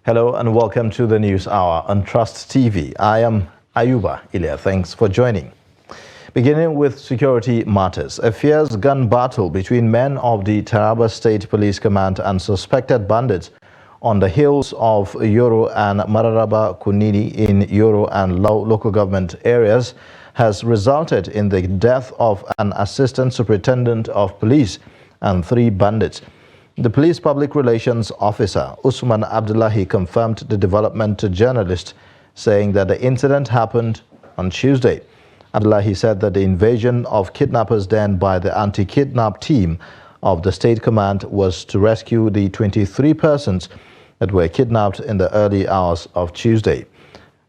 Hello and welcome to the News Hour on Trust TV. I am Ayuba Ilya. Thanks for joining. Beginning with security matters, a fierce gun battle between men of the Taraba State Police Command and suspected bandits on the hills of Yoro and Mararaba Kunini in Yoro and local government areas has resulted in the death of an assistant superintendent of police and 3 bandits. The police public relations officer, Usman Abdullahi, confirmed the development to journalists, saying that the incident happened on Tuesday. Abdullahi said that the invasion of kidnappers den by the anti-kidnap team of the state command was to rescue the 23 persons that were kidnapped in the early hours of Tuesday.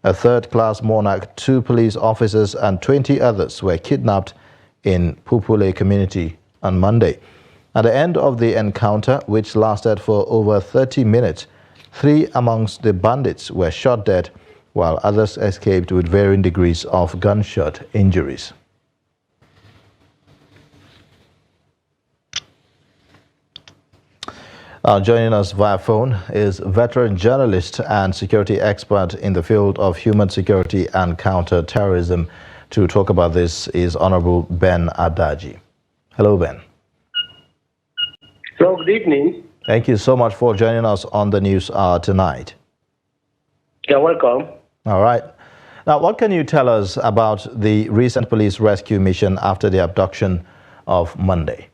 A third-class monarch, 2 police officers and 20 others were kidnapped in Pupule community on Monday. At the end of the encounter, which lasted for over 30 minutes, 3 amongst the bandits were shot dead, while others escaped with varying degrees of gunshot injuries. Joining us via phone is veteran journalist and security expert in the field of human security and counter-terrorism. To talk about this is Honorable Ben Adaji. Hello, Ben. So, good evening. Thank you so much for joining us on the News Hour tonight. You're welcome. All right. Now, what can you tell us about the recent police rescue mission after the abduction of Monday?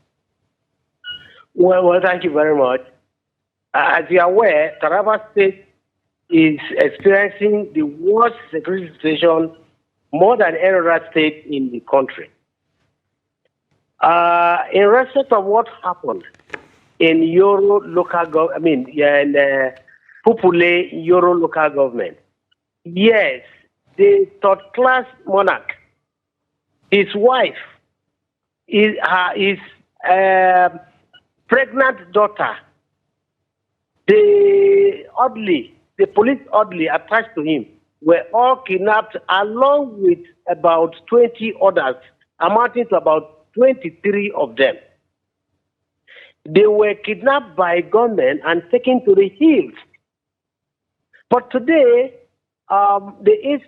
Well, thank you very much. As you are aware, Taraba State is experiencing the worst security situation more than any other state in the country. In respect of what happened in Yoro local government, in Pupule Yoro local government, yes, the third-class monarch, his wife, his pregnant daughter, the police oddly attached to him, were all kidnapped along with about 20 others, amounting to about 23 of them. They were kidnapped by gunmen and taken to the hills. But today, there is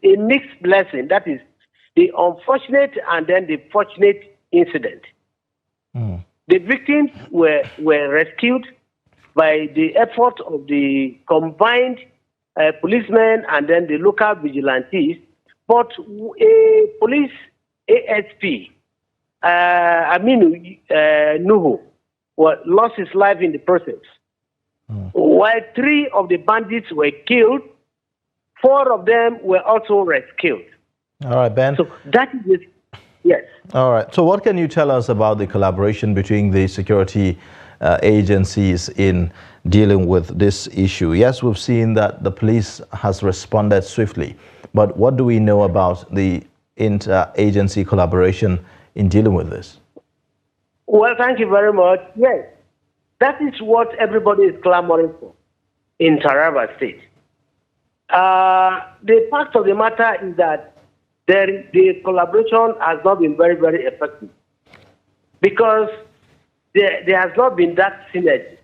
a mixed blessing. That is the unfortunate and then the fortunate incident. The victims were rescued by the effort of the combined policemen and then the local vigilantes. But a police ASP, Nuhu, lost his life in the process. While 3 of the bandits were killed, 4 of them were also rescued. All right, Ben. So that is it. Yes. All right. So what can you tell us about the collaboration between the security agencies in dealing with this issue? Yes, we've seen that the police has responded swiftly, but what do we know about the inter-agency collaboration in dealing with this? Well, thank you very much. Yes, that is what everybody is clamoring for in Taraba State. The fact of the matter is that the collaboration has not been very, very effective because there has not been that synergy.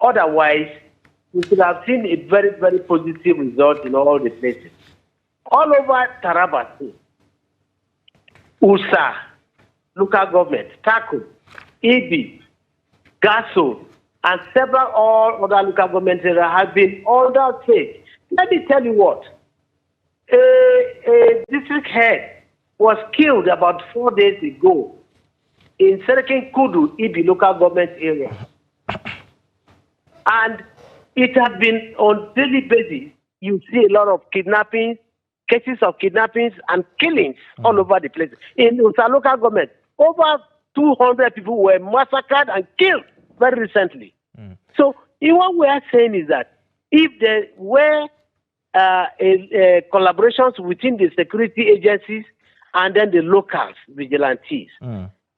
Otherwise, we could have seen a very, very positive result in all the places. All over Taraba State, USA, local government, Taku, EB, GASO, and several all other local governments have been under threat. Let me tell you what. A district head was killed about 4 days ago in Serekin Kudu, EB local government area. And it has been on daily basis. You see a lot of kidnappings, cases of kidnappings and killings all over the place. In Usa local government, over 200 people were massacred and killed very recently. So what we are saying is that if there were collaborations within the security agencies and then the locals, vigilantes,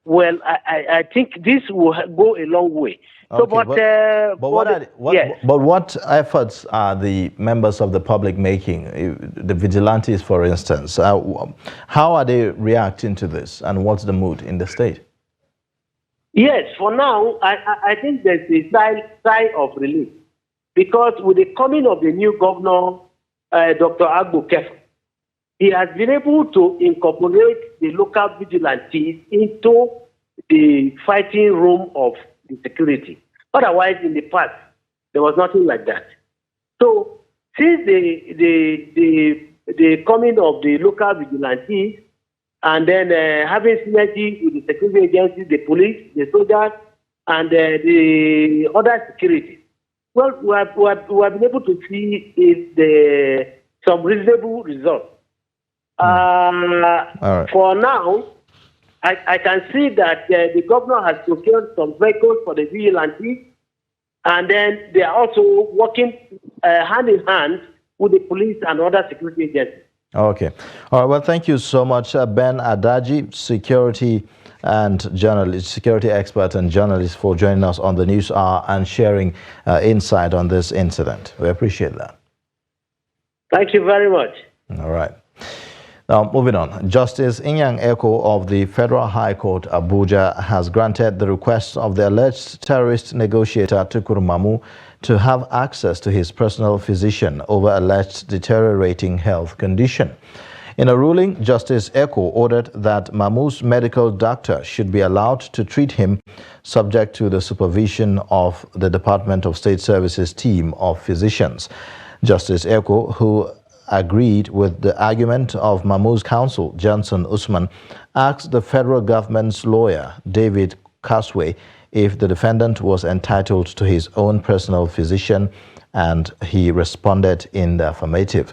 well, I think this will go a long way. So, okay, but what efforts are the members of the public making, the vigilantes, for instance? How are they reacting to this, and what's the mood in the state? Yes, for now, I think there's a sigh of relief because with the coming of the new governor, Dr. Agbo Kef, he has been able to incorporate the local vigilantes into the fighting room of the security. Otherwise, in the past, there was nothing like that. So, since the coming of the local vigilantes, and then having synergy with the security agencies, the police, the soldiers, and the other security, well, we have been able to see some reasonable results. Right. For now, I can see that the governor has procured some vehicles for the vigilantes, and then they are also working hand in hand with the police and other security agencies. Okay. All right. Well, thank you so much, Ben Adaji, security expert and journalist, for joining us on the News Hour and sharing insight on this incident. We appreciate that. Thank you very much. All right. Now, moving on. Justice Inyang Eko of the Federal High Court, Abuja, has granted the request of the alleged terrorist negotiator Tukur Mamu to have access to his personal physician over alleged deteriorating health condition. In a ruling, Justice Eko ordered that Mamu's medical doctor should be allowed to treat him, subject to the supervision of the Department of State Services team of physicians. Justice Eko, who agreed with the argument of Mamu's counsel, Johnson Usman, asked the federal government's lawyer, David Kaswe, if the defendant was entitled to his own personal physician, and he responded in the affirmative.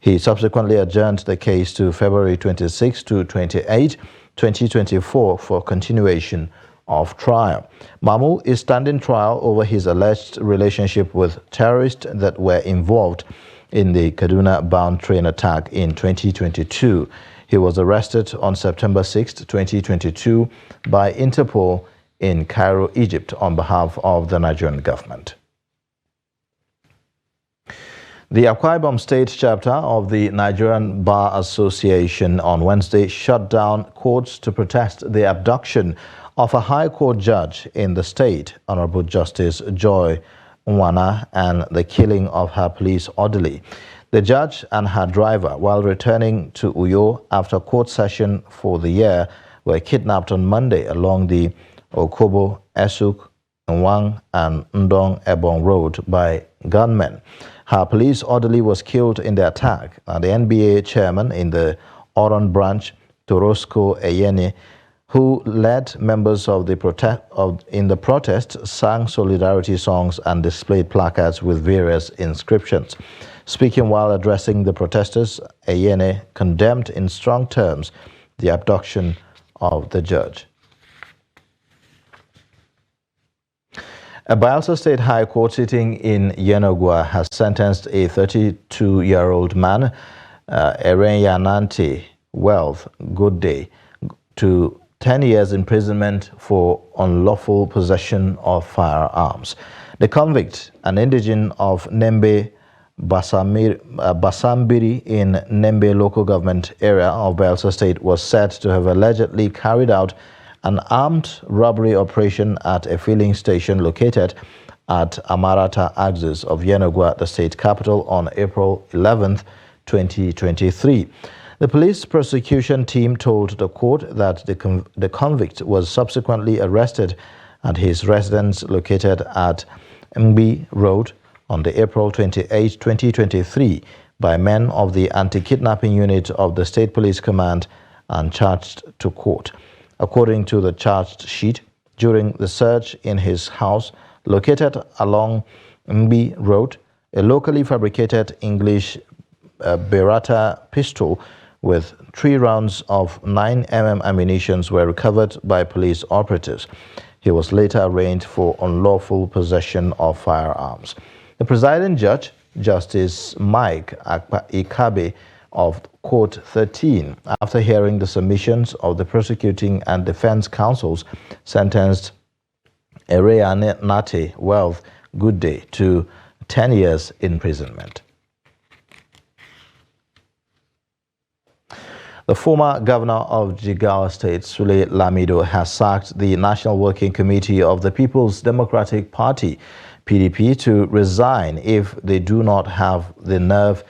He subsequently adjourned the case to February 26 to 28, 2024 for continuation of trial. Mamu is standing trial over his alleged relationship with terrorists that were involved in the Kaduna-bound train attack in 2022. He was arrested on September 6, 2022 by Interpol in Cairo, Egypt, on behalf of the Nigerian government. The Akwa Ibom State chapter of the Nigerian Bar Association on Wednesday shut down courts to protest the abduction of a High Court judge in the state, Honorable Justice Joy Nwana, and the killing of her police orderly. The judge and her driver, while returning to Uyo after court session for the year, were kidnapped on Monday along the Okobo, Esuk, Nwang, and Ndong Ebong Road by gunmen. Her police orderly was killed in the attack, and the NBA chairman in the Oron branch, Torosco Eyene, who led members of the protest, sang solidarity songs and displayed placards with various inscriptions. Speaking while addressing the protesters, Eyene condemned in strong terms the abduction of the judge. A Bayelsa State High Court sitting in Yenogua has sentenced a 32-year-old man, Erenyanante Wealth Good Day, to 10 years imprisonment for unlawful possession of firearms. The convict, an indigene of Nembe Basambiri in Nembe local government area of Bayelsa State, was said to have allegedly carried out an armed robbery operation at a filling station located at Amarata axis of Yenogua, the state capital, on April 11, 2023. The police prosecution team told the court that the convict was subsequently arrested at his residence located at Mbi Road on the April 28, 2023 by men of the anti-kidnapping unit of the State Police Command and charged to court. According to the charged sheet, during the search in his house located along Mbi Road, a locally fabricated English Beretta pistol with 3 rounds of 9mm ammunition were recovered by police operatives. He was later arraigned for unlawful possession of firearms. The presiding judge, Justice Mike Ikabe of Court 13, after hearing the submissions of the prosecuting and defense counsels, sentenced Erenyanante Wealth Good Day to 10 years imprisonment. The former governor of Jigawa State, Sule Lamido, has sacked the National Working Committee of the People's Democratic Party, PDP to resign if they do not have the nerve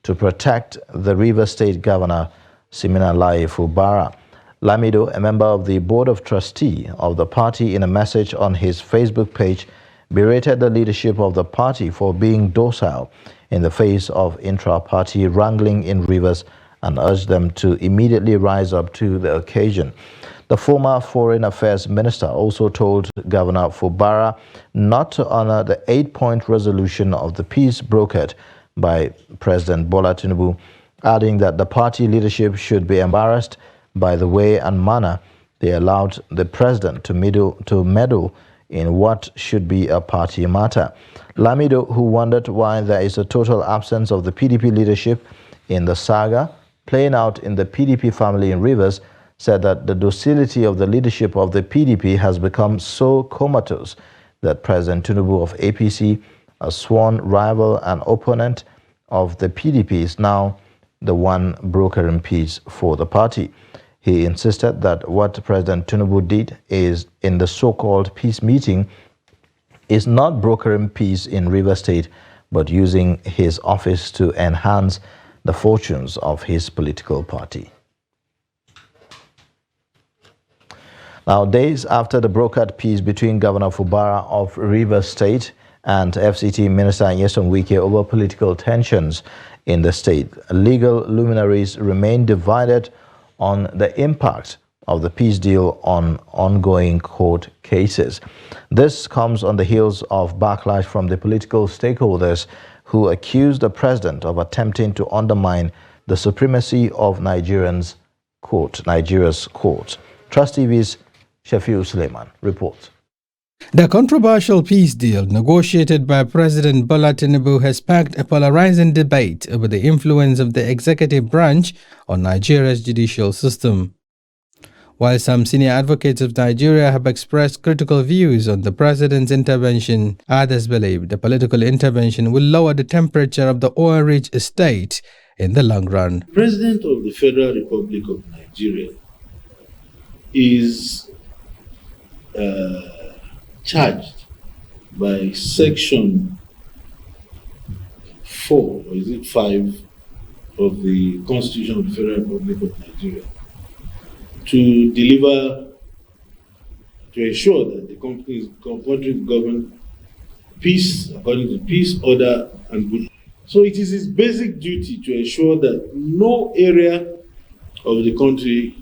to protect the Rivers State Governor, Siminalayi Fubara. Lamido, a member of the Board of Trustees of the party, in a message on his Facebook page, berated the leadership of the party for being docile in the face of intra-party wrangling in Rivers and urged them to immediately rise up to the occasion. The former Foreign Affairs Minister also told Governor Fubara not to honor the 8-point resolution of the peace brokered by President Bola Tinubu, adding that the party leadership should be embarrassed by the way and manner they allowed the president to meddle in what should be a party matter. Lamido, who wondered why there is a total absence of the PDP leadership in the saga playing out in the PDP family in Rivers, said that the docility of the leadership of the PDP has become so comatose that President Tinubu of APC, a sworn rival and opponent of the PDP, is now the one brokering peace for the party. He insisted that what President Tinubu did is in the so-called peace meeting is not brokering peace in Rivers State, but using his office to enhance the fortunes of his political party. Now, days after the brokered peace between Governor Fubara of Rivers State and FCT Minister Nyesom Wike over political tensions in the state, legal luminaries remain divided on the impact of the peace deal on ongoing court cases. This comes on the heels of backlash from the political stakeholders who accuse the president of attempting to undermine the supremacy of Nigeria's court. Trust TV's Shafiu Suleiman reports. The controversial peace deal negotiated by President Bola Tinubu has sparked a polarizing debate over the influence of the executive branch on Nigeria's judicial system. While some senior advocates of Nigeria have expressed critical views on the president's intervention, others believe the political intervention will lower the temperature of the oil-rich state in the long run. The President of the Federal Republic of Nigeria is charged by Section 4, or is it 5, of the Constitution of the Federal Republic of Nigeria to deliver, to ensure that the country is governed peace, according to peace, order, and good. So it is his basic duty to ensure that no area of the country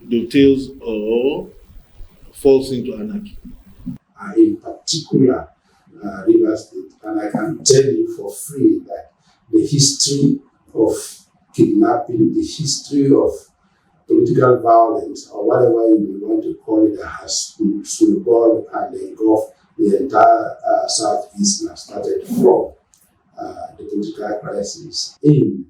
dovetails or falls into anarchy. In particular, Rivers State, and I can tell you for free that the history of kidnapping, the history of political violence, or whatever you want to call it, has snowballed and engulfed the entire Southeast, and started from the political crisis in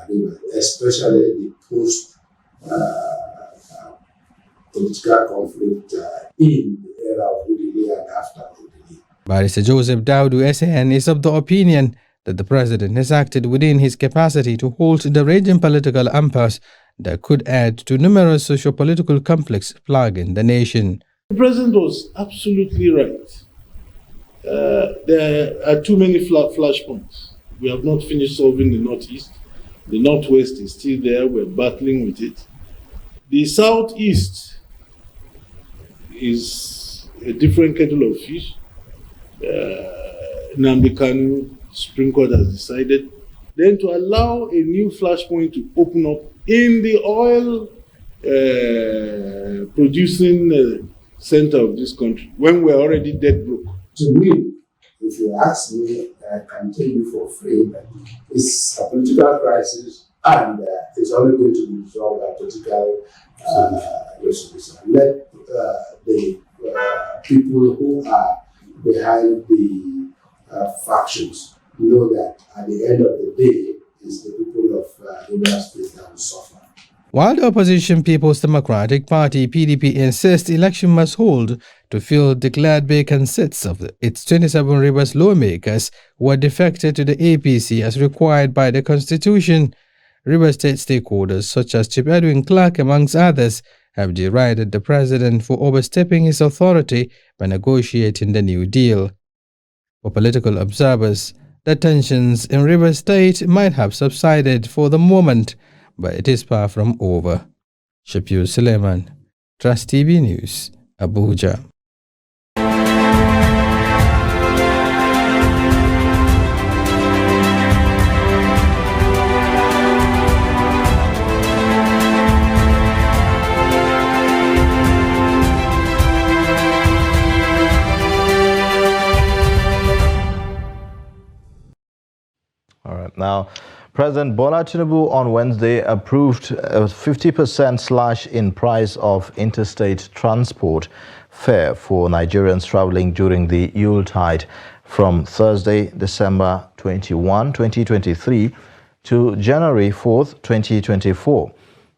Rivers, especially the post-political conflict in the era of Udili and after Udili. Barrister Joseph Daudu SAN is of the opinion that the president has acted within his capacity to halt the raging political impasse that could add to numerous socio-political conflicts plaguing the nation. The president was absolutely right. There are too many flashpoints. We have not finished solving the Northeast. The Northwest is still there. We're battling with it. The Southeast is a different kettle of fish. Nnamdi Kanu, Supreme Court has decided. Then to allow a new flashpoint to open up in the oil producing center of this country when we're already dead broke. To me, if you ask me, I can tell you for free that it's a political crisis and it's only going to be resolved by political resolution. Let the people who are behind the factions know that at the end of the day, it's the people of Rivers State that will suffer. While the opposition People's Democratic Party (PDP) insists election must hold to fill declared vacant seats of its 27 Rivers lawmakers who are defected to the APC as required by the Constitution, Rivers State stakeholders such as Chief Edwin Clark, amongst others, have derided the president for overstepping his authority by negotiating the New Deal. For political observers, the tensions in Rivers State might have subsided for the moment, but it is far from over. Shapir Suleiman, Trust TV News, Abuja. All right. Now, President Bola Tinubu on Wednesday approved a 50% slash in price of interstate transport fare for Nigerians traveling during the Yuletide from Thursday, December 21, 2023 to January 4th, 2024.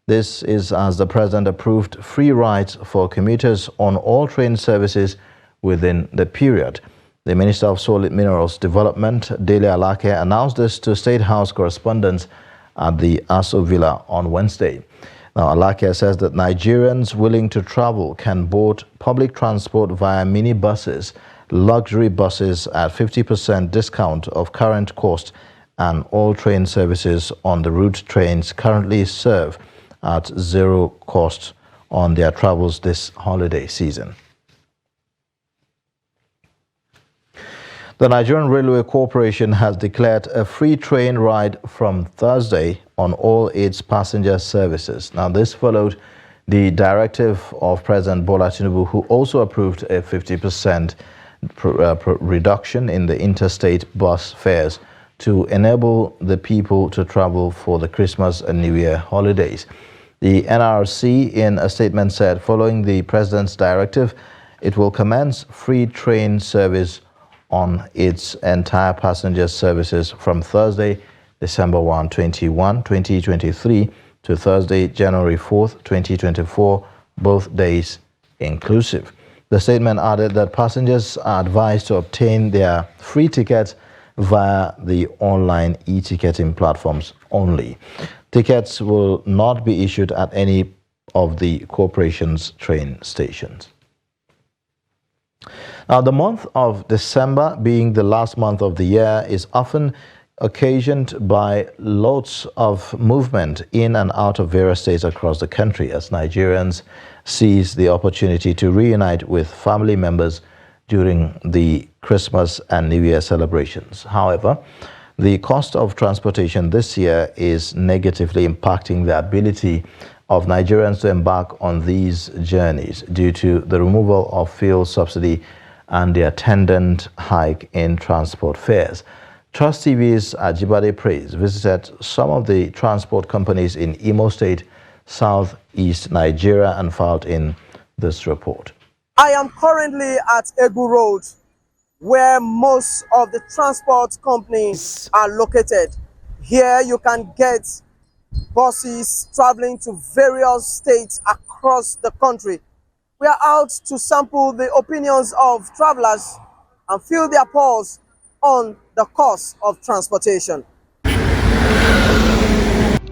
This is as the president approved free rides for commuters on all train services within the period. The Minister of Solid Minerals Development, Dele Alake, announced this to State House correspondents at the Aso Villa on Wednesday. Now, Alake says that Nigerians willing to travel can board public transport via minibuses, luxury buses at 50% discount of current cost, and all train services on the route trains currently serve at zero cost on their travels this holiday season. The Nigerian Railway Corporation has declared a free train ride from Thursday on all its passenger services. Now, this followed the directive of President Bola Tinubu, who also approved a 50% reduction in the interstate bus fares to enable the people to travel for the Christmas and New Year holidays. The NRC, in a statement, said following the president's directive, it will commence free train service on its entire passenger services from Thursday, December 2023 to Thursday, January 4th, 2024, both days inclusive. The statement added that passengers are advised to obtain their free tickets via the online e-ticketing platforms only. Tickets will not be issued at any of the corporation's train stations. Now, the month of December, being the last month of the year, is often occasioned by lots of movement in and out of various states across the country as Nigerians seize the opportunity to reunite with family members during the Christmas and New Year celebrations. However, the cost of transportation this year is negatively impacting the ability of Nigerians to embark on these journeys due to the removal of fuel subsidy and the attendant hike in transport fares. Trust TV's Ajibade Praise visited some of the transport companies in Imo State, southeast Nigeria, and filed in this report. I am currently at Egu Road, where most of the transport companies are located. Here you can get buses traveling to various states across the country. We are out to sample the opinions of travelers and feel their pulse on the cost of transportation.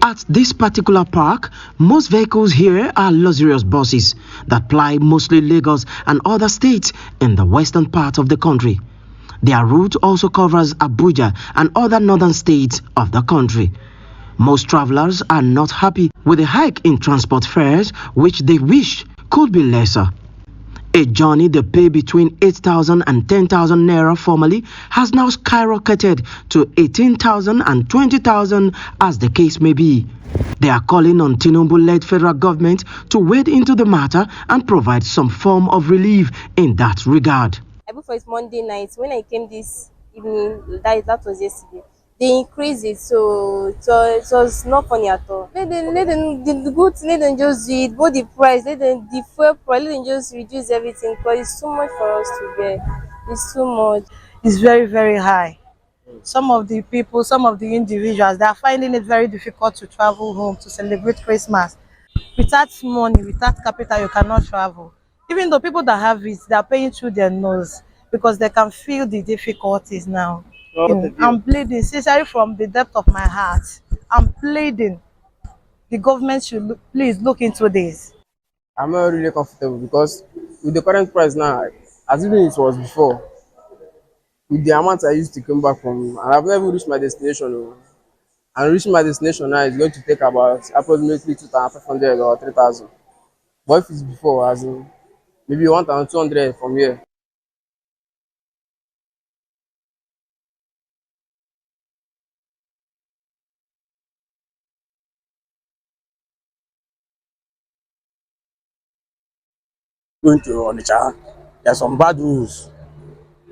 At this particular park, most vehicles here are luxurious buses that ply mostly Lagos and other states in the western part of the country. Their route also covers Abuja and other northern states of the country. Most travelers are not happy with the hike in transport fares, which they wish could be lesser. A journey they pay between 8,000 and 10,000 naira formerly has now skyrocketed to 18,000 and 20,000 as the case may be. They are calling on Tinubu-led federal government to wade into the matter and provide some form of relief in that regard. I booked for it Monday night. When I came this evening, that was yesterday, they increased it, so it was not funny at all. The goods, let them just do it, both the price, the fuel price, let them just reduce everything, because it's too much for us to bear. It's too much. It's very, very high. Some of the people, some of the individuals, they are finding it very difficult to travel home to celebrate Christmas. Without money, without capital, you cannot travel. Even though people that have it, they are paying through their nose because they can feel the difficulties now. I'm pleading, sincerely from the depth of my heart, I'm pleading the government should please look into this. I'm not really comfortable because with the current price now, as even it was before, with the amount I used to come back from, and I've never reached my destination. Oh. And reaching my destination now is going to take about approximately 2,500 or 3,000. But if it's before, as in maybe 1,200 from here. Going to Onitsha, there's some bad news.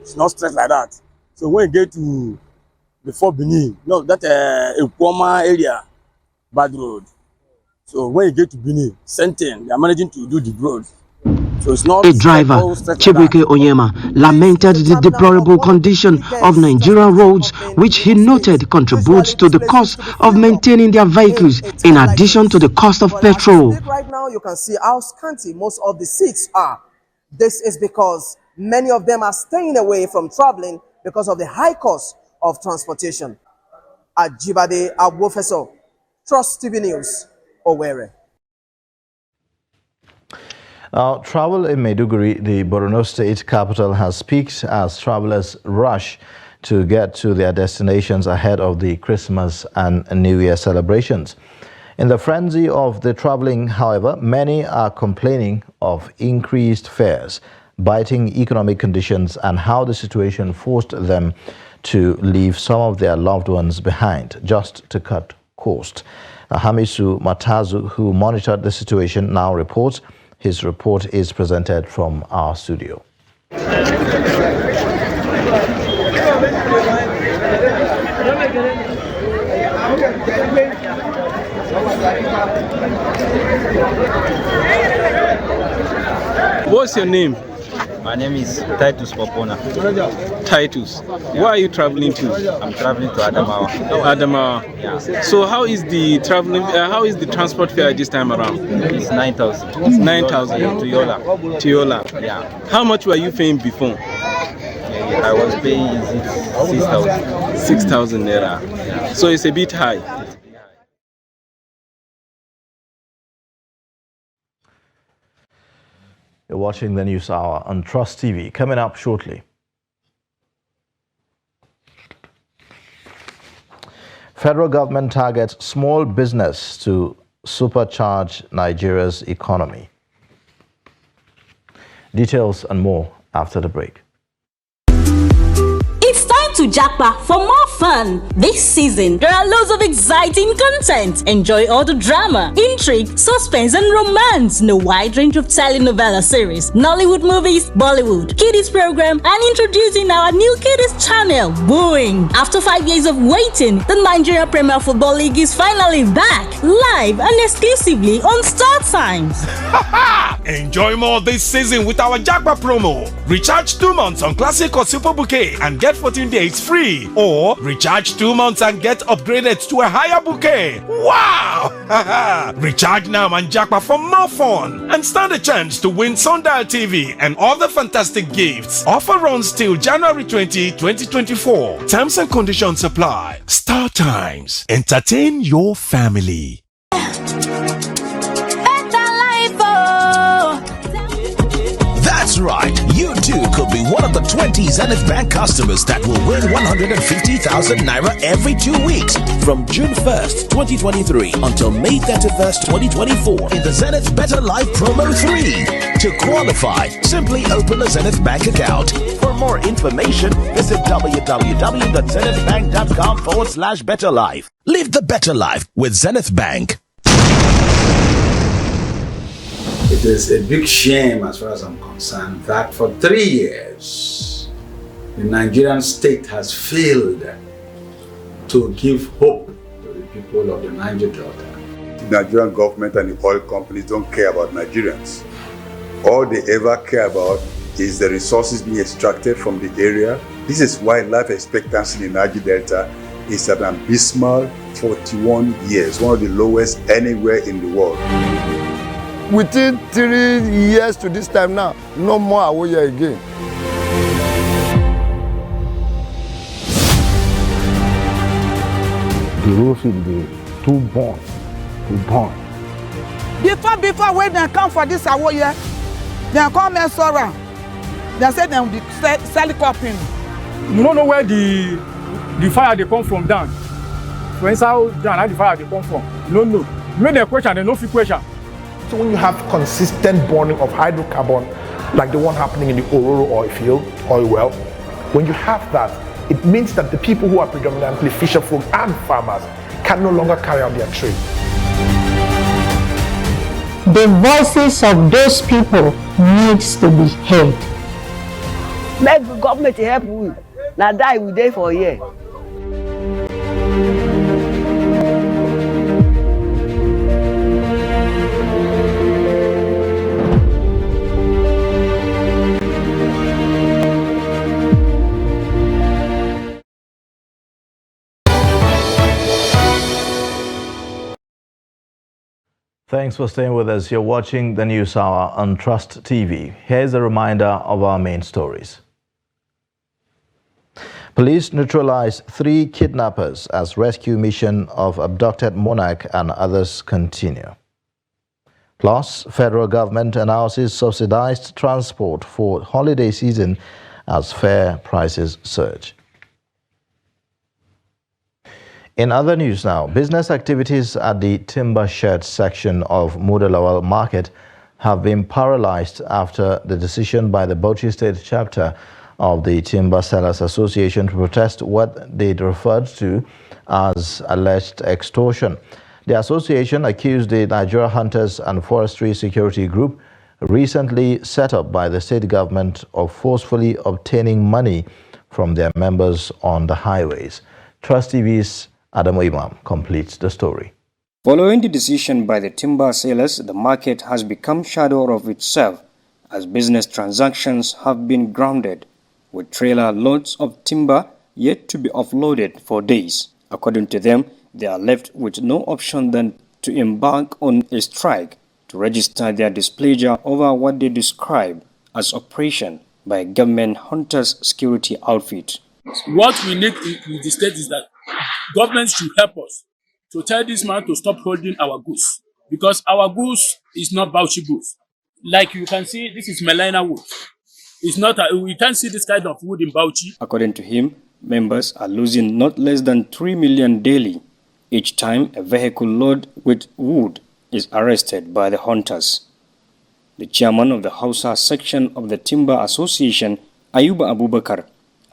It's not straight like that. So when you get to before Benin, no, that Ekwoma area, bad road. So when you get to Benin, same thing, they are managing to do the road. So it's not A driver, all straight like Chibuike that. Onyema, lamented the deplorable condition of Nigerian roads, which he noted contributes to the cost of maintaining their vehicles, in addition to the cost of petrol. Right now, you can see how scanty most of the seats are. This is because many of them are staying away from traveling because of the high cost of transportation. Ajibade Abwofeso, Trust TV News, Owerri. Now, travel in Maiduguri, the Borno state capital, has peaked as travelers rush to get to their destinations ahead of the Christmas and New Year celebrations. In the frenzy of the traveling, however, many are complaining of increased fares, biting economic conditions, and how the situation forced them to leave some of their loved ones behind just to cut cost. Hamisu Matazu, who monitored the situation, now reports. His report is presented from our studio. What's your name? My name is Titus Popona. Titus. Where are you traveling to? I'm traveling to Adamawa. Adamawa. Yeah. So how is the traveling? How is the transport fare this time around? It's 9,000. 9,000 to Yola. To Yola. Yeah. How much were you paying before? I was paying 6,000. 6,000 naira. Yeah. So it's a bit high. You're watching the News Hour on Trust TV. Coming up shortly. Federal government targets small business to supercharge Nigeria's economy. Details and more after the break. It's time to jackpot for more fun. This season, there are loads of exciting content. Enjoy all the drama, intrigue, suspense, and romance in a wide range of telenovela series, Nollywood movies, Bollywood, kiddies program, and introducing our new kiddies channel, Boing. After 5 years of waiting, the Nigeria Premier Football League is finally back, live and exclusively on Star Times. Enjoy more this season with our jackpot promo. Recharge 2 months on Classic or Super Bouquet and get 14 days free, or recharge 2 months and get upgraded to a higher bouquet. Wow! Recharge now and jackpot for more fun and stand a chance to win Sundial TV and other fantastic gifts. Offer runs till January 20, 2024. Terms and conditions apply. Star Times. Entertain your family. That's right, you too could be one of the 20 Zenith Bank customers that will win 150,000 Naira every 2 weeks from June 1st, 2023 until May 31st, 2024 in the Zenith Better Life Promo 3. To qualify, simply open a Zenith Bank account. For more information, visit www.zenithbank.com/betterlife. Live the better life with Zenith Bank. It is a big shame, as far as I'm concerned, that for 3 years, the Nigerian state has failed to give hope to the people of the Niger Delta. The Nigerian government and the oil companies don't care about Nigerians. All they ever care about is the resources being extracted from the area. This is why life expectancy in the Niger Delta is at an abysmal 41 years, one of the lowest anywhere in the world. Within 3 years to this time now, no more away again. The road should be too born. Before when they come for this award here, they come mess around. They say they will be selling copying. You don't know where the fire they come from down. For instance, down how the fire they come from. You don't know. You make the question, they no fit question. So when you have consistent burning of hydrocarbon, like the one happening in the Ororo oil field, oil well, when you have that, it means that the people who are predominantly fisherfolk and farmers can no longer carry out their trade. The voices of those people needs to be heard. Make the government help we. Now die we there for a year. Thanks for staying with us. You're watching the News Hour on Trust TV. Here's a reminder of our main stories. Police neutralized 3 kidnappers as rescue mission of abducted monarch and others continue. Plus, federal government announces subsidized transport for holiday season as fare prices surge. In other news now, business activities at the timber shed section of Mudalawal Market have been paralyzed after the decision by the Bauchi State chapter of the Timber Sellers Association to protest what they referred to as alleged extortion. The association accused the Nigeria Hunters and Forestry Security Group, recently set up by the state government, of forcefully obtaining money from their members on the highways. Trust TV's Adam Imam completes the story. Following the decision by the timber sellers, the market has become shadow of itself as business transactions have been grounded, with trailer loads of timber yet to be offloaded for days. According to them, they are left with no option than to embark on a strike to register their displeasure over what they describe as oppression by government hunters security outfit. What we need in the state is that government should help us to tell this man to stop holding our goods, because our goods is not Bauchi goods. Like you can see, this is Melina wood. It's not, we can't see this kind of wood in Bauchi. According to him, members are losing not less than 3 million daily each time a vehicle load with wood is arrested by the hunters. The chairman of the Hausa section of the Timber Association, Ayuba Abubakar,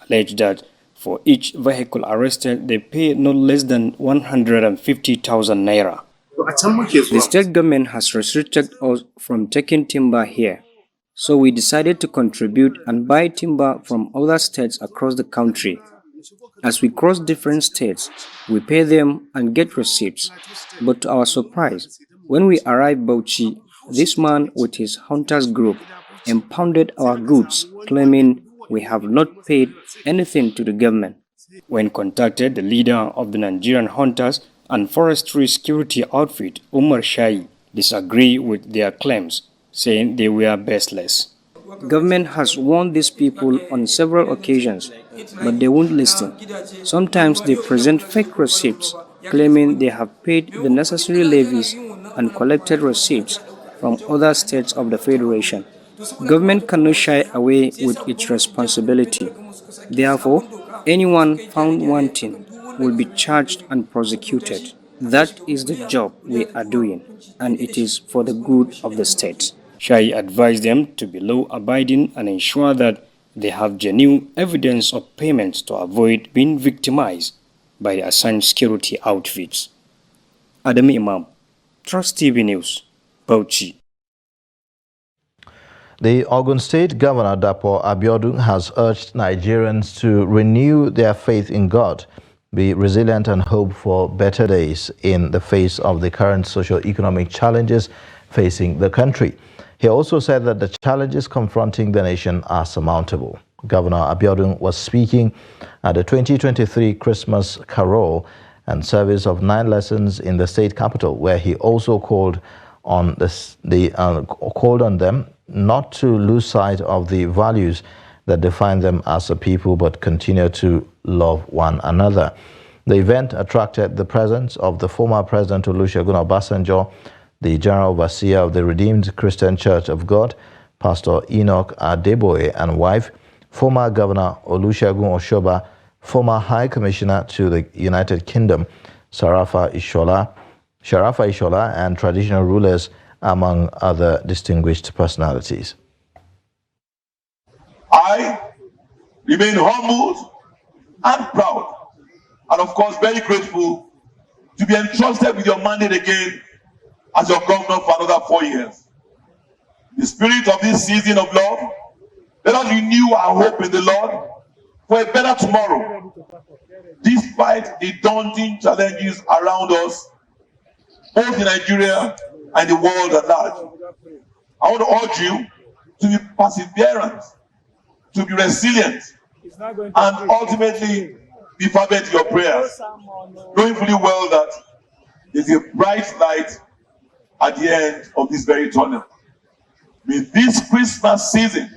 alleged that for each vehicle arrested, they pay no less than 150,000 naira. The state government has restricted us from taking timber here, so we decided to contribute and buy timber from other states across the country. As we cross different states, we pay them and get receipts. But to our surprise, when we arrived Bauchi, this man with his hunters group impounded our goods, claiming we have not paid anything to the government. When contacted, the leader of the Nigerian Hunters and Forestry Security outfit, Umar Shai, disagreed with their claims, saying they were baseless. Government has warned these people on several occasions, but they won't listen. Sometimes they present fake receipts, claiming they have paid the necessary levies and collected receipts from other states of the Federation. Government cannot shy away with its responsibility. Therefore, anyone found wanting will be charged and prosecuted. That is the job we are doing, and it is for the good of the state. Shai advised them to be law-abiding and ensure that they have genuine evidence of payments to avoid being victimized by the assigned security outfits. Adam Imam, Trust TV News, Bauchi. The Ogun State Governor Dapo Abiodun has urged Nigerians to renew their faith in God, be resilient and hope for better days in the face of the current socio-economic challenges facing the country. He also said that the challenges confronting the nation are surmountable. Governor Abiodun was speaking at the 2023 Christmas Carol and service of 9 lessons in the state capital, where he also called on them not to lose sight of the values that define them as a people, but continue to love one another. The event attracted the presence of the former President Olusegun Obasanjo, The General Overseer of the Redeemed Christian Church of God, Pastor Enoch Adeboye, and wife, former Governor Olusegun Oshoba, former High Commissioner to the United Kingdom, Sharafa Ishola, and traditional rulers, among other distinguished personalities. I remain humbled and proud, and of course very grateful to be entrusted with your mandate again as your governor for another 4 years. In the spirit of this season of love, let us renew our hope in the Lord for a better tomorrow, despite the daunting challenges around us, both in Nigeria and the world at large. I want to urge you to be perseverant, to be resilient, and ultimately be fervent in your prayers, knowing fully well that there's a bright light at the end of this very tunnel. May this Christmas season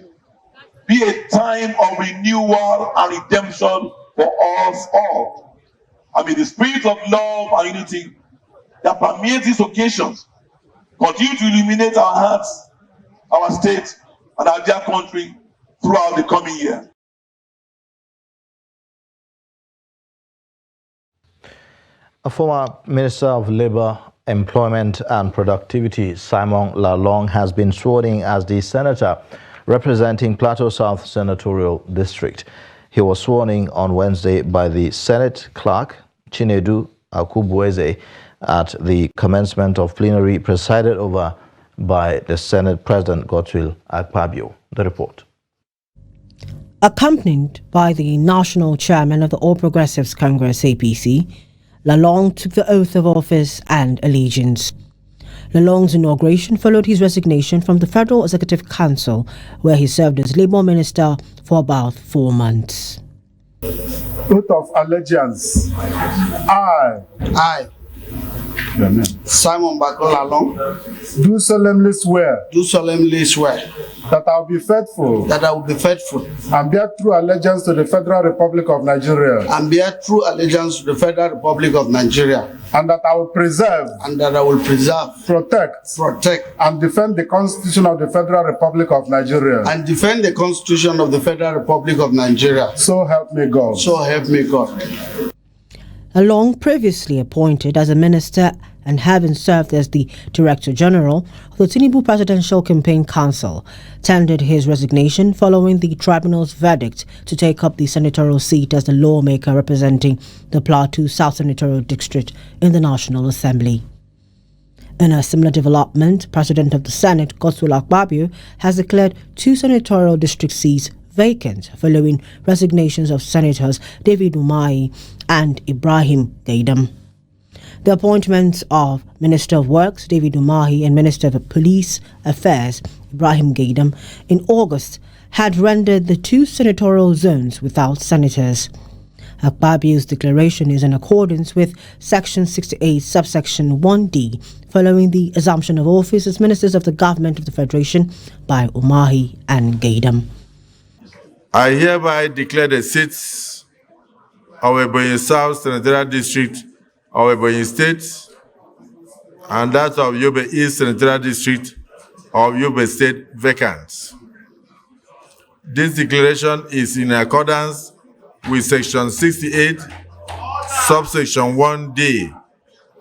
be a time of renewal and redemption for us all. And may the spirit of love and unity that permeates these occasions continue to illuminate our hearts, our state, and our dear country throughout the coming year. A former Minister of Labour, Employment and Productivity, Simon Lalong, has been sworn in as the senator representing Plateau South Senatorial District. He was sworn in on Wednesday by the Senate Clerk, Chinedu Akubueze, at the commencement of plenary presided over by the Senate President Godswill Akpabio. The report. Accompanied by the National Chairman of the All Progressives Congress APC, Lalong took the oath of office and allegiance. Lalong's inauguration followed his resignation from the Federal Executive Council, where he served as Labour Minister for about 4 months. Oath of allegiance. I, Simon Bako Lalong, do solemnly swear that I will be faithful and bear true allegiance to the Federal Republic of Nigeria, and that I will preserve, protect, and defend the Constitution of the Federal Republic of Nigeria. So help me God. Lalong, previously appointed as a minister and having served as the Director General of the Tinubu Presidential Campaign Council, tendered his resignation following the tribunal's verdict to take up the senatorial seat as the lawmaker representing the Plateau South Senatorial District in the National Assembly. In a similar development, President of the Senate, Godswill Akpabio, has declared 2 senatorial district seats vacant following resignations of Senators David Umahi and Ibrahim Gaidam. The appointments of Minister of Works David Umahi and Minister of Police Affairs Ibrahim Gaidam in August had rendered the 2 senatorial zones without senators. Akpabio's declaration is in accordance with Section 68, subsection 1D, following the assumption of office as ministers of the government of the Federation by Umahi and Gaidam. I hereby declare the seats of Ebonyi South Senatorial District of Ebonyi State and that of Yobe East Senatorial District of Yobe State vacant. This declaration is in accordance with Section 68, subsection 1D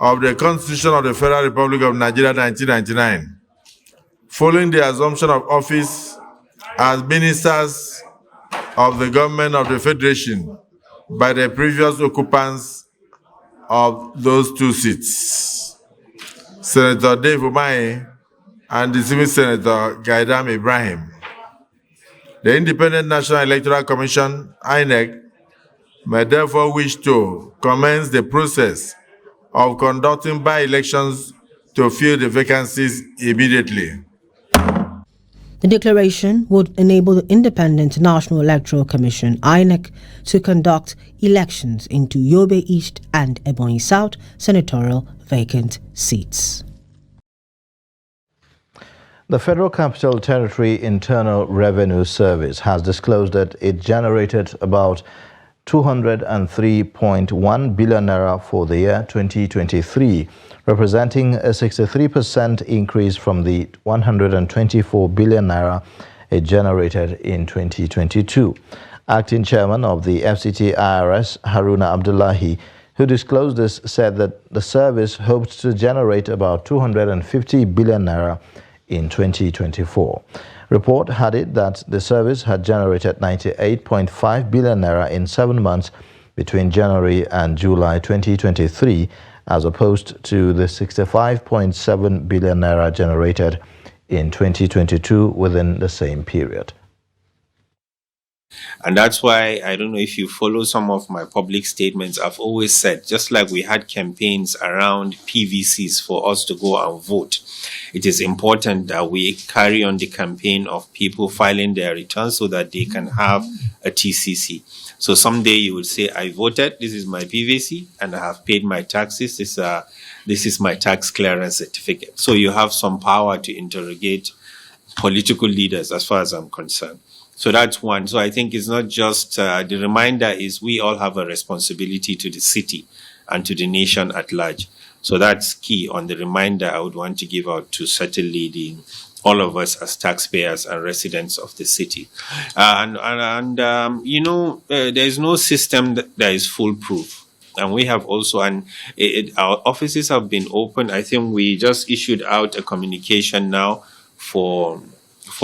of the Constitution of the Federal Republic of Nigeria 1999, following the assumption of office as ministers of the government of the Federation by the previous occupants of those 2 seats, Senator Dave Umahi and distinguished Senator Gaidam Ibrahim. The Independent National Electoral Commission, INEC, may therefore wish to commence the process of conducting by-elections to fill the vacancies immediately. The declaration would enable the Independent National Electoral Commission, INEC, to conduct elections into Yobe East and Ebonyi South senatorial vacant seats. The Federal Capital Territory Internal Revenue Service has disclosed that it generated about 203.1 billion naira for the year 2023, representing a 63% increase from the 124 billion naira it generated in 2022. Acting chairman of the FCT IRS, Haruna Abdullahi, who disclosed this, said that the service hoped to generate about 250 billion naira in 2024. Report had it that the service had generated 98.5 billion naira in 7 months between January and July 2023, as opposed to the 65.7 billion naira generated in 2022 within the same period. And that's why, I don't know if you follow some of my public statements, I've always said, just like we had campaigns around PVCs for us to go and vote, it is important that we carry on the campaign of people filing their returns so that they can have a TCC. So someday you will say, I voted, this is my PVC, and I have paid my taxes, this is my tax clearance certificate. So you have some power to interrogate political leaders as far as I'm concerned. So that's one. So I think it's not just, the reminder is we all have a responsibility to the city and to the nation at large. So that's key on the reminder I would want to give out to certainly all of us as taxpayers and residents of the city. You know, there is no system that is foolproof. And we have also, our offices have been open. I think we just issued out a communication now for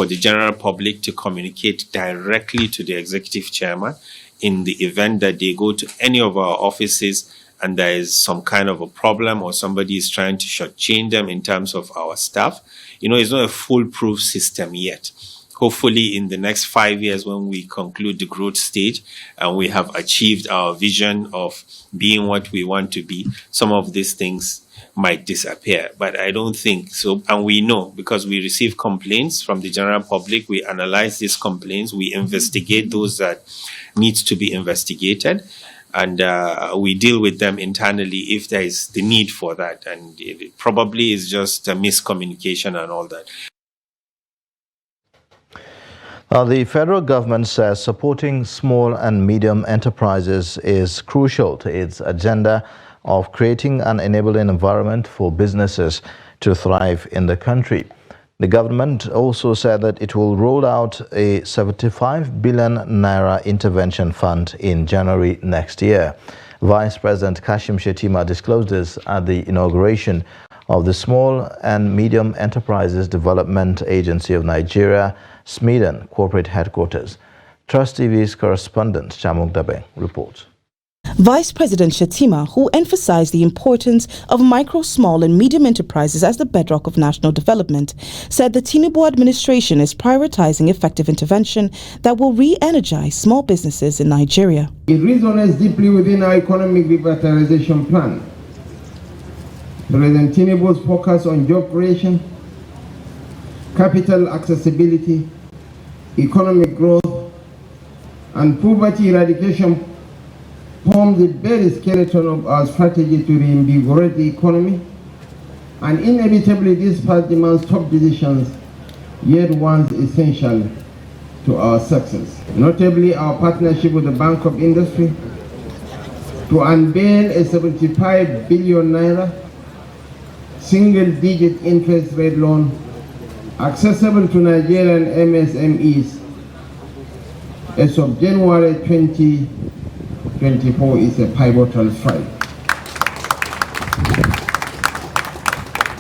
the general public to communicate directly to the executive chairman in the event that they go to any of our offices and there is some kind of a problem or somebody is trying to shortchange them in terms of our staff. You know, it's not a foolproof system yet. Hopefully in the next 5 years when we conclude the growth stage and we have achieved our vision of being what we want to be, some of these things might disappear, but I don't think so. And we know because we receive complaints from the general public, we analyze these complaints, we investigate those that needs to be investigated, and we deal with them internally if there is the need for that. And it probably is just a miscommunication and all that. The federal government says supporting small and medium enterprises is crucial to its agenda of creating an enabling environment for businesses to thrive in the country. The government also said that it will roll out a 75 billion naira intervention fund in January next year. Vice President Kashim Shettima disclosed this at the inauguration of the Small and Medium Enterprises Development Agency of Nigeria, SMEDAN corporate headquarters. Trust TV's correspondent Chamuk Dabe reports. Vice President Shettima, who emphasized the importance of micro, small and medium enterprises as the bedrock of national development, said the Tinubu administration is prioritizing effective intervention that will re-energize small businesses in Nigeria. It resonates deeply within our economic revitalization plan. President Tinubu's focus on job creation, capital accessibility, economic growth, and poverty eradication form the very skeleton of our strategy to reinvigorate the economy, and inevitably this path demands tough decisions, yet ones essential to our success. Notably, our partnership with the Bank of Industry to unveil a 75 billion naira single-digit interest rate loan accessible to Nigerian MSMEs as of January 2024 is a pivotal stride.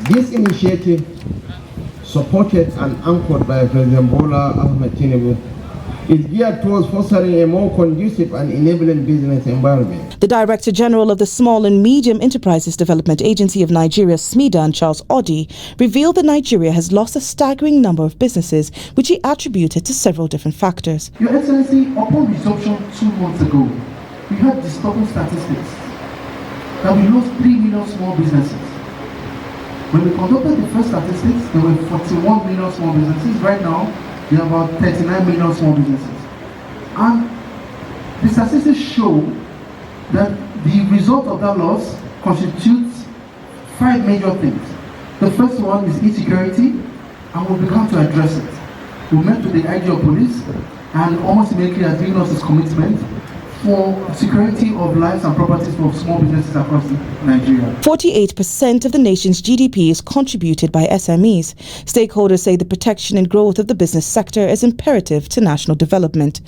This initiative, supported and anchored by President Bola Ahmed Tinubu, is geared towards fostering a more conducive and enabling business environment. The Director General of the Small and Medium Enterprises Development Agency of Nigeria, SMEDAN, Charles Odi, revealed that Nigeria has lost a staggering number of businesses, which he attributed to several different factors. Your Excellency, upon resumption 2 months ago, we had disturbing statistics that we lost 3 million small businesses. When we conducted the first statistics, there were 41 million small businesses. Right now, there are about 39 million small businesses. And the statistics show that the result of that loss constitutes 5 major things. The first one is insecurity, and we began to address it. We met with the IG of police, and almost immediately has given us his commitment for security of lives and properties for small businesses across Nigeria. 48% of the nation's GDP is contributed by SMEs. Stakeholders say the protection and growth of the business sector is imperative to national development.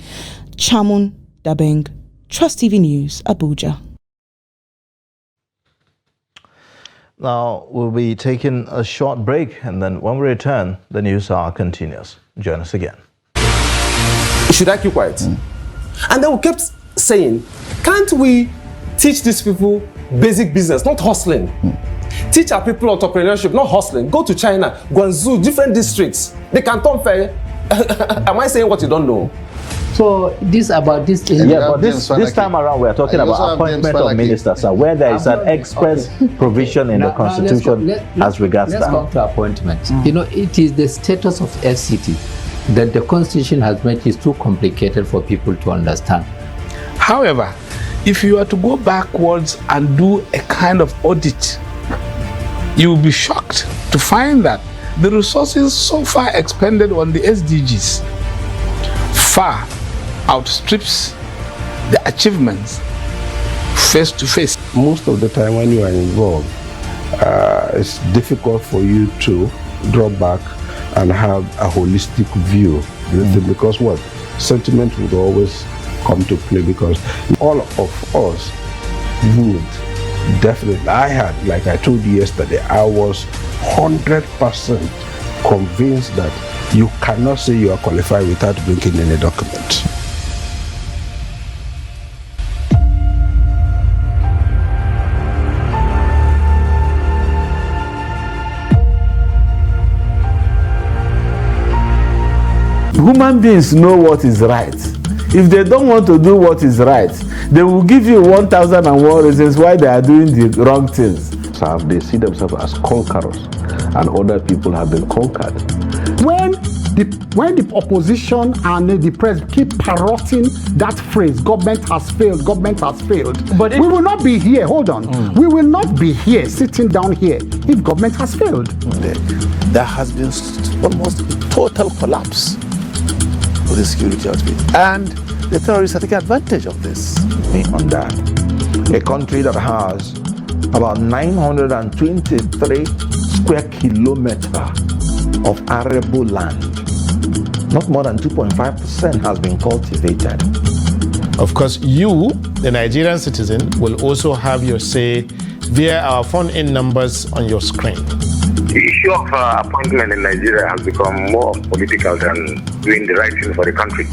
Chamun Dabeng, Trust TV News, Abuja. Now, we'll be taking a short break, and then when we return, the news hour continues. Join us again. Should I keep quiet? And then we kept saying, can't we teach these people basic business, not hustling? Teach our people entrepreneurship, not hustling. Go to China, Guangzhou, different districts. They can turn fair. Am I saying what you don't know? So this about this thing. Yeah, but this time around we're talking about appointment of ministers, where there is an express provision in the constitution as regards that. Let's come to appointments. You know, it is the status of FCT that the constitution has made is too complicated for people to understand. However, if you are to go backwards and do a kind of audit, you will be shocked to find that the resources so far expended on the SDGs far outstrips the achievements face to face. Most of the time when you are involved, it's difficult for you to draw back and have a holistic view. Because what? Sentiment would always come to play, because all of us would definitely, I had, like I told you yesterday, I was 100% convinced that you cannot say you are qualified without bringing any document. Human beings know what is right. If they don't want to do what is right, they will give you 1,001 reasons why they are doing the wrong things. They see themselves as conquerors, and other people have been conquered. When the opposition and the press keep parroting that phrase, government has failed, but we will not be here, hold on, we will not be here, sitting down here, if government has failed. There has been almost total collapse of the security outfit, and the terrorists are taking advantage of this. On that, a country that has about 923 square kilometers of arable land, not more than 2.5% has been cultivated. Of course, you, the Nigerian citizen, will also have your say via our phone-in numbers on your screen. The issue of appointment in Nigeria has become more political than doing the right thing for the country.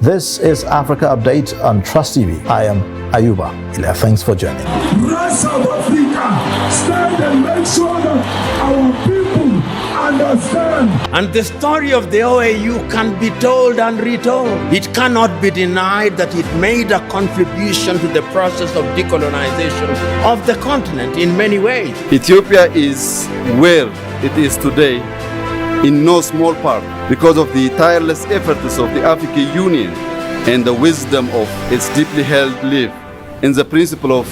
This is Africa Update on Trust TV. I am Ayuba Ilya. Thanks for joining. Rest of Africa, stand and make sure that our people understand. And the story of the OAU can be told and retold. It cannot be denied that it made a contribution to the process of decolonization of the continent in many ways. Ethiopia is where it is today in no small part because of the tireless efforts of the African Union and the wisdom of its deeply held belief in the principle of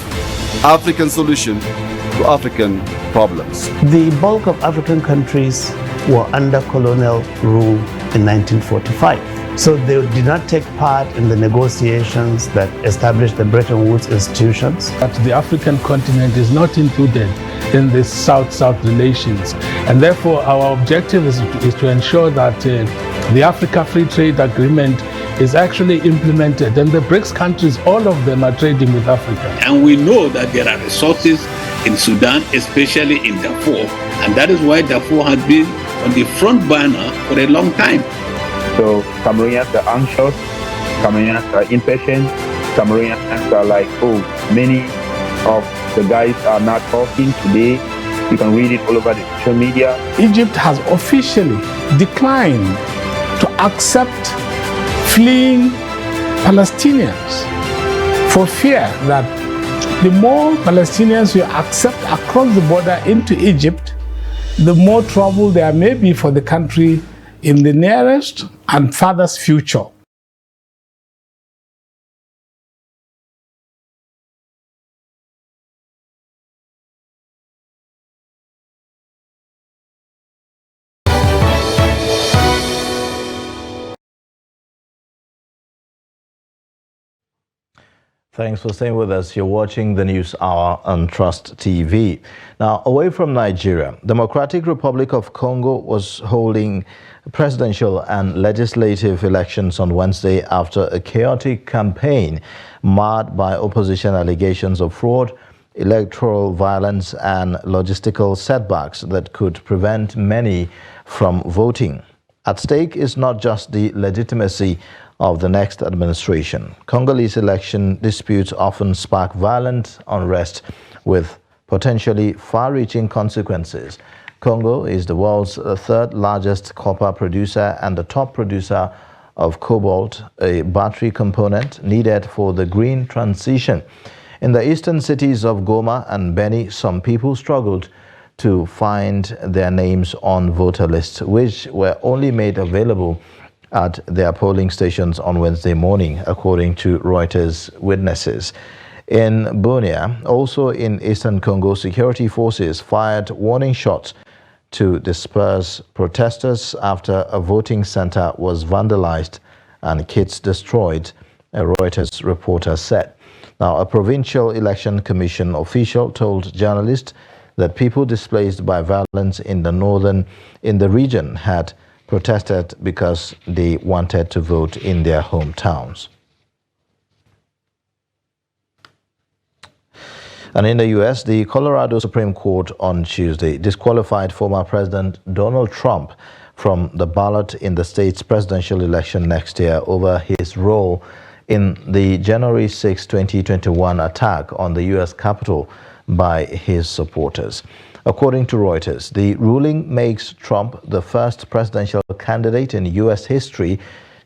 African solution to African problems. The bulk of African countries were under colonial rule in 1945. So they did not take part in the negotiations that established the Bretton Woods institutions. But the African continent is not included in the South-South relations. And therefore, our objective is to ensure that the Africa Free Trade Agreement is actually implemented. And the BRICS countries, all of them are trading with Africa. And we know that there are resources in Sudan, especially in Darfur. And that is why Darfur has been on the front burner for a long time. So Cameroonians are anxious, Cameroonians are impatient, Cameroonians are like, oh, many of the guys are not talking today. You can read it all over the social media. Egypt has officially declined to accept fleeing Palestinians for fear that the more Palestinians you accept across the border into Egypt, the more trouble there may be for the country in the nearest and farthest future. Thanks for staying with us. You're watching the News Hour on Trust TV. Now, away from Nigeria, Democratic Republic of Congo was holding presidential and legislative elections on Wednesday after a chaotic campaign marred by opposition allegations of fraud, electoral violence, and logistical setbacks that could prevent many from voting. At stake is not just the legitimacy of the next administration. Congolese election disputes often spark violent unrest with potentially far-reaching consequences. Congo is the world's third largest copper producer and the top producer of cobalt, a battery component needed for the green transition. In the eastern cities of Goma and Beni, some people struggled to find their names on voter lists, which were only made available at their polling stations on Wednesday morning, according to Reuters witnesses. In Bunia, also in eastern Congo, security forces fired warning shots to disperse protesters after a voting center was vandalized and kits destroyed, a Reuters reporter said. Now, a provincial election commission official told journalists that people displaced by violence in the region had protested because they wanted to vote in their hometowns. And in the U.S., the Colorado Supreme Court on Tuesday disqualified former President Donald Trump from the ballot in the state's presidential election next year over his role in the January 6, 2021 attack on the U.S. Capitol by his supporters. According to Reuters, the ruling makes Trump the first presidential candidate in U.S. history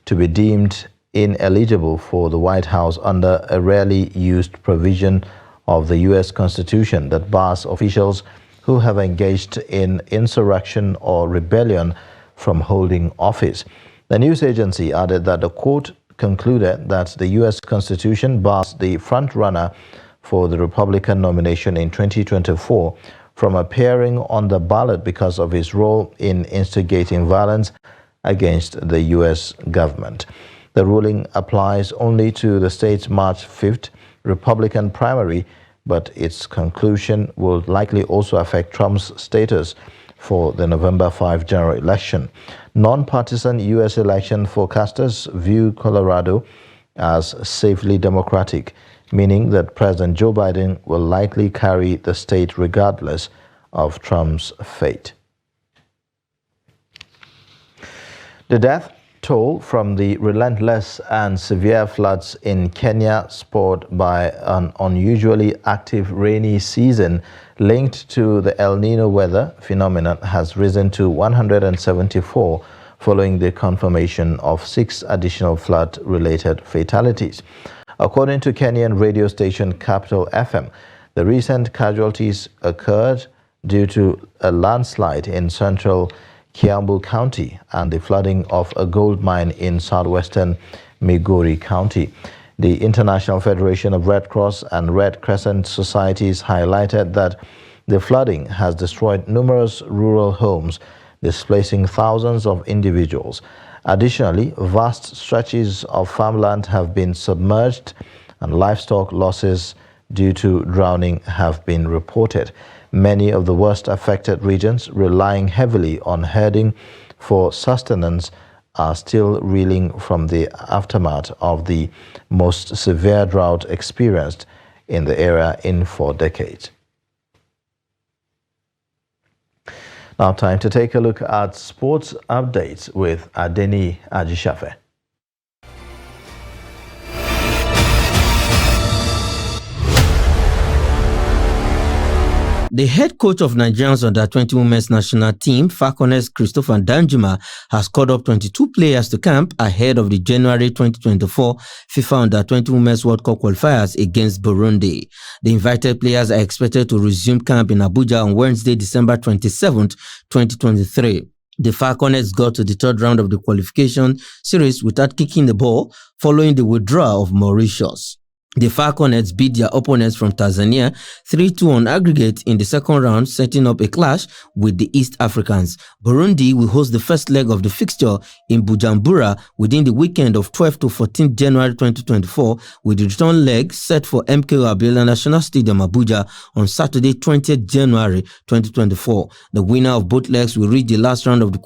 to be deemed ineligible for the White House under a rarely used provision of the U.S. Constitution that bars officials who have engaged in insurrection or rebellion from holding office. The news agency added that the court concluded that the U.S. Constitution bars the front-runner for the Republican nomination in 2024 from appearing on the ballot because of his role in instigating violence against the U.S. government. The ruling applies only to the state's March 5th Republican primary, but its conclusion will likely also affect Trump's status for the November 5 general election. Non-partisan U.S. election forecasters view Colorado as safely Democratic, meaning that President Joe Biden will likely carry the state regardless of Trump's fate. The death toll from the relentless and severe floods in Kenya, spurred by an unusually active rainy season linked to the El Nino weather phenomenon, has risen to 174 following the confirmation of 6 additional flood-related fatalities. According to Kenyan radio station Capital FM, the recent casualties occurred due to a landslide in central Kiambu County and the flooding of a gold mine in southwestern Migori County. The International Federation of Red Cross and Red Crescent Societies highlighted that the flooding has destroyed numerous rural homes, displacing thousands of individuals. Additionally, vast stretches of farmland have been submerged and livestock losses due to drowning have been reported. Many of the worst affected regions, relying heavily on herding for sustenance, are still reeling from the aftermath of the most severe drought experienced in the area in 4 decades. Now, time to take a look at sports updates with Adeni Ajishafe. The head coach of Nigeria's under-20 women's national team, Falconers Christopher Danjuma, has called up 22 players to camp ahead of the January 2024 FIFA Under-20 Women's World Cup qualifiers against Burundi. The invited players are expected to resume camp in Abuja on Wednesday, December 27, 2023. The Falconers got to the 3rd round of the qualification series without kicking the ball following the withdrawal of Mauritius. The Falconets beat their opponents from Tanzania 3-2 on aggregate in the second round, setting up a clash with the East Africans. Burundi will host the first leg of the fixture in Bujumbura within the weekend of 12 to 14 January 2024, with the return leg set for MKO Abiola National Stadium, Abuja, on Saturday, 20th January 2024. The winner of both legs will reach the last round of the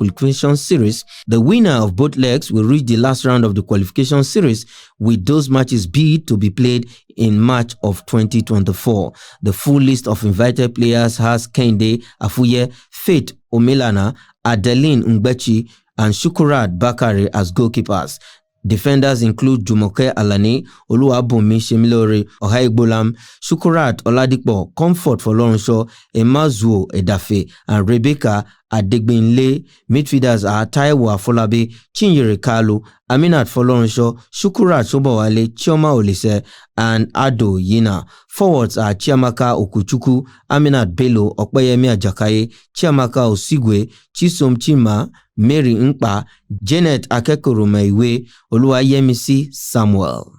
qualification series. With those matches bid to be played in March of 2024. The full list of invited players has Kende Afuye, Faith Omelana, Adeline Ngbechi, and Shukurat Bakari as goalkeepers. Defenders include Jumoke Alani, Oluwabunmi Shemilore, Ohaigbolam, Shukurat Oladipo, Comfort Folorunsho, Emazuo Edafe, and Rebecca Adegbinle. Midfielders are Taiwo Afolabi, Chinyere Kalu, Aminat Folorunsho, Shukurat Sobowale, Chioma Olise, and Ado Yina. Forwards are Chiamaka Okuchuku, Aminat Bello, Okpeyemi Ajakaye, Chiamaka Osigwe, Chisom Chima, Mary Nkpa, Janet Akekoromaiwe, Oluwayemisi Samuel.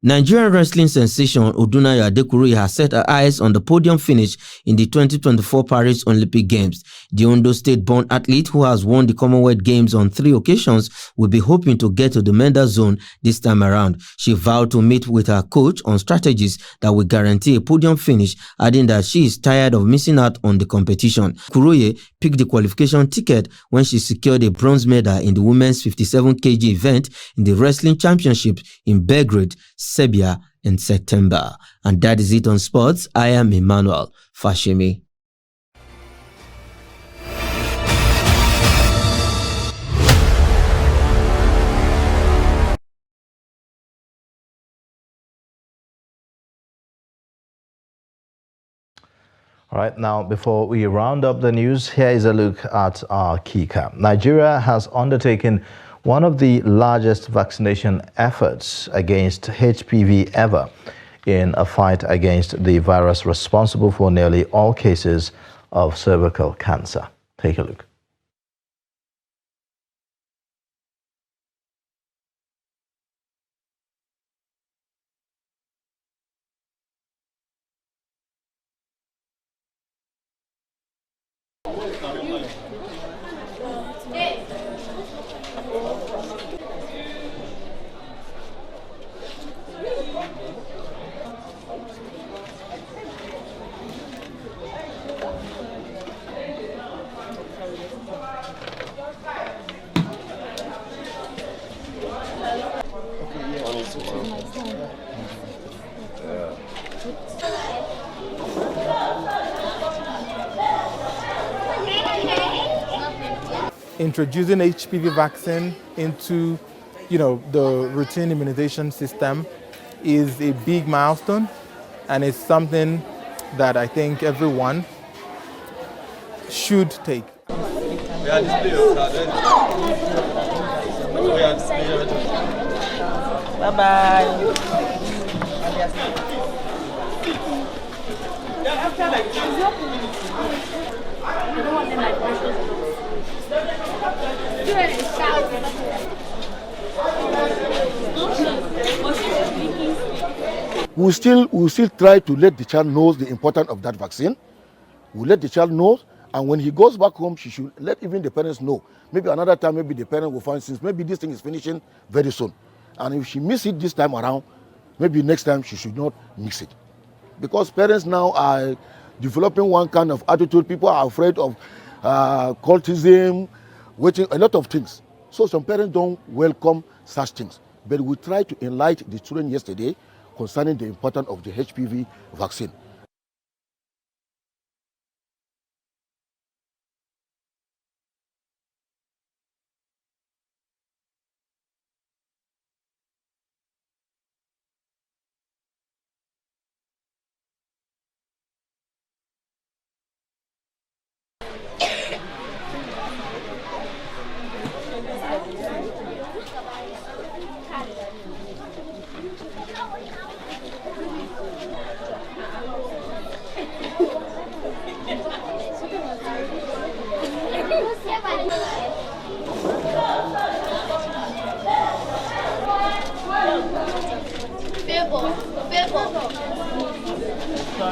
Nigerian wrestling sensation Odunayo Adekuroye has set her eyes on the podium finish in the 2024 Paris Olympic Games. The Ondo State-born athlete, who has won the Commonwealth Games on 3 occasions, will be hoping to get to the medal zone this time around. She vowed to meet with her coach on strategies that will guarantee a podium finish, adding that she is tired of missing out on the competition. Kuroye picked the qualification ticket when she secured a bronze medal in the women's 57 kg event in the Wrestling Championship in Belgrade, Serbia in September. And that is it on sports. I am Emmanuel Fashemi. All right, now before we round up the news, here is a look at our key cap. Nigeria has undertaken one of the largest vaccination efforts against HPV ever in a fight against the virus responsible for nearly all cases of cervical cancer. Take a look. Introducing HPV vaccine into, the routine immunization system is a big milestone, and it's something that I think everyone should take. Bye-bye. We'll still try to let the child know the importance of that vaccine. We'll let the child know, and when he goes back home, she should let even the parents know. Maybe another time, maybe the parent will find, since maybe this thing is finishing very soon. And if she misses it this time around, maybe next time she should not mix it. Because parents now are developing one kind of attitude. People are afraid of cultism, waiting, a lot of things. So some parents don't welcome such things. But we try to enlighten the children yesterday concerning the importance of the HPV vaccine.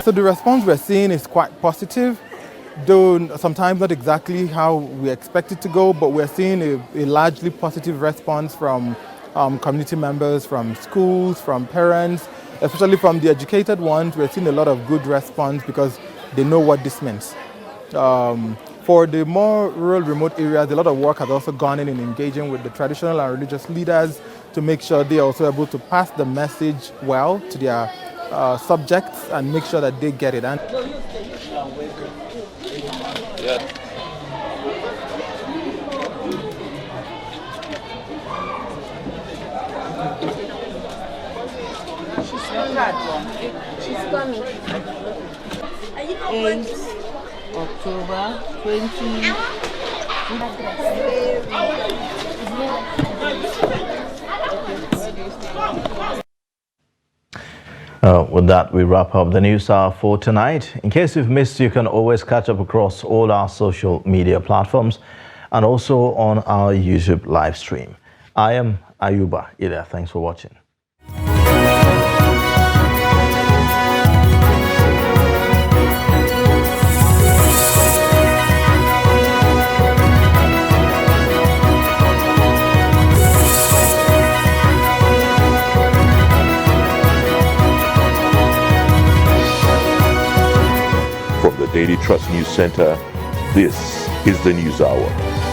so the response we're seeing is quite positive, though sometimes not exactly how we expect it to go, but we're seeing a largely positive response from community members, from schools, from parents, especially from the educated ones. We're seeing a lot of good response because they know what this means. For the more rural, remote areas, a lot of work has also gone in engaging with the traditional and religious leaders to make sure they are also able to pass the message well to their subjects and make sure that they get it. And she's coming. 8 October 20. With that, we wrap up the news hour for tonight. In case you've missed, you can always catch up across all our social media platforms and also on our YouTube live stream. I am Ayuba Ida. Thanks for watching. From the Daily Trust News Center, this is the News Hour.